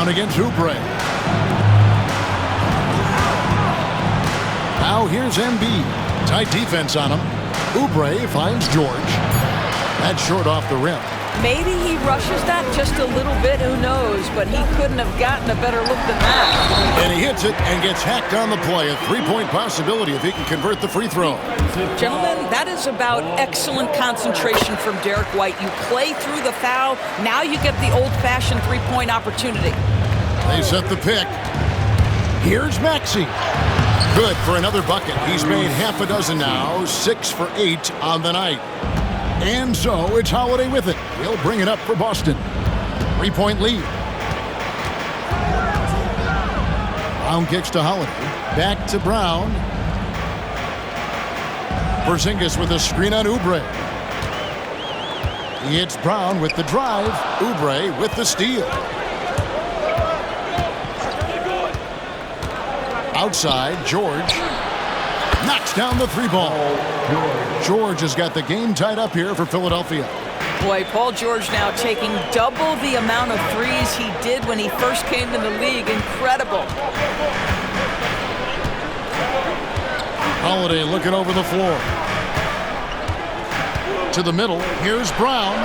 Brown against Oubre. Now here's Embiid. Tight defense on him. Oubre finds George. That's short off the rim. Maybe he rushes that just a little bit, who knows, but he couldn't have gotten a better look than that. And he hits it and gets hacked on the play. A three-point possibility if he can convert the free throw. Gentlemen, that is about excellent concentration from Derek White. You play through the foul, now you get the old-fashioned three-point opportunity. They set the pick. Here's Maxey. Good for another bucket. He's made half a dozen now, 6 for 8 on the night. And so it's Holiday with it. He'll bring it up for Boston. 3-point lead. Brown kicks to Holiday. Back to Brown. Porzingis with a screen on Oubre. He hits Brown with the drive. Oubre with the steal. Outside, George knocks down the three ball. George has got the game tied up here for Philadelphia. Boy, Paul George now taking double the amount of threes he did when he first came in the league. Incredible. Holiday looking over the floor. To the middle. Here's Brown.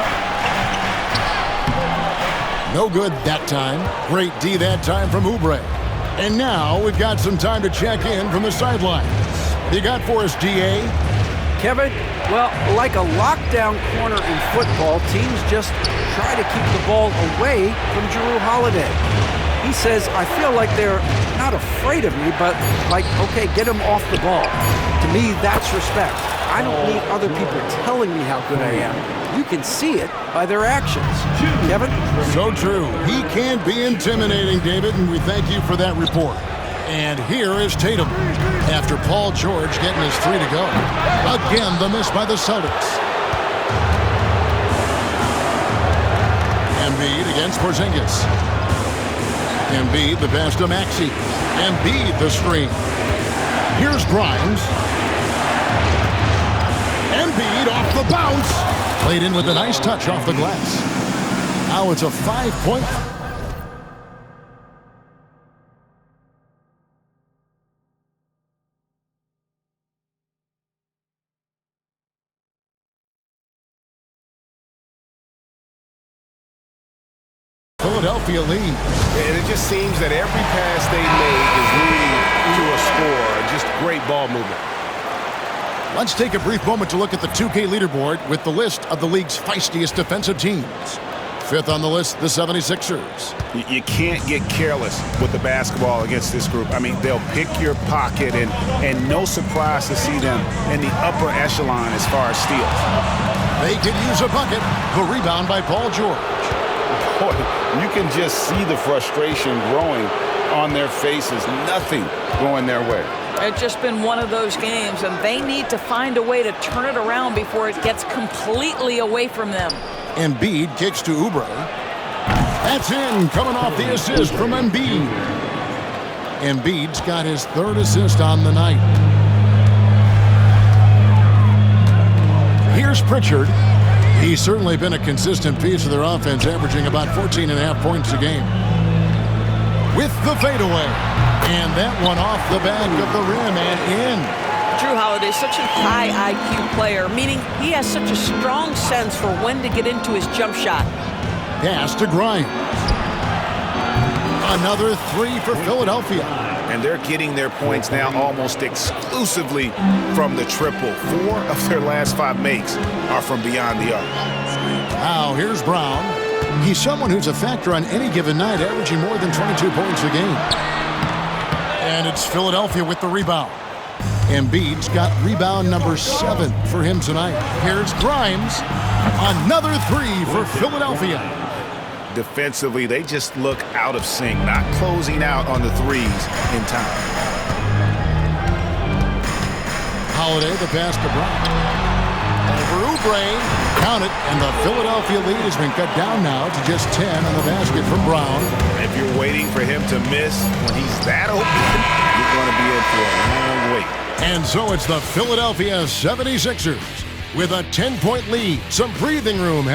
No good that time. Great D that time from Oubre. And now we've got some time to check in from the sidelines. You got for us, DA? Kevin, well, like a lockdown corner in football, teams just try to keep the ball away from Jrue Holiday. He says, I feel like they're not afraid of me, but like, okay, get him off the ball. To me, that's respect. I don't need other people telling me how good I am. You can see it by their actions. Kevin? So true. He can be intimidating, David, and we thank you for that report. And here is Tatum. After Paul George getting his three to go. Again, the miss by the Celtics. Embiid against Porzingis. Embiid the pass to Maxey. Embiid the screen. Here's Grimes. Embiid off the bounce. Played in with a nice touch off the glass. Now it's a 5-point. Philadelphia lead. And it just seems that every pass they make is leading to a score. Just great ball movement. Let's take a brief moment to look at the 2K leaderboard with the list of the league's feistiest defensive teams. Fifth on the list, the 76ers. You can't get careless with the basketball against this group. I mean, they'll pick your pocket, and no surprise to see them in the upper echelon as far as steals. They could use a bucket. The rebound by Paul George. Boy, you can just see the frustration growing on their faces. Nothing going their way. It's just been one of those games, and they need to find a way to turn it around before it gets completely away from them. Embiid kicks to Oubre. That's in, coming off the assist from Embiid. Embiid's got his third assist on the night. Here's Pritchard. He's certainly been a consistent piece of their offense, averaging about 14.5 points a game. With the fadeaway. And that one off the back of the rim and in. Jrue Holiday, such a high IQ player, meaning he has such a strong sense for when to get into his jump shot. Pass to Grimes. Another three for Philadelphia. And they're getting their points now almost exclusively from the triple. 4 of their last 5 makes are from beyond the arc. Now here's Brown. He's someone who's a factor on any given night, averaging more than 22 points a game. And it's Philadelphia with the rebound. Embiid's got rebound number 7 for him tonight. Here's Grimes. Another three for Philadelphia. Defensively, they just look out of sync, not closing out on the threes in time. Holiday, the pass to Brown. Over Oubre. Count it, and the Philadelphia lead has been cut down now to just 10 on the basket from Brown. If you're waiting for him to miss when he's that open, you're going to be in for a long wait. And so it's the Philadelphia 76ers with a 10-point lead, some breathing room.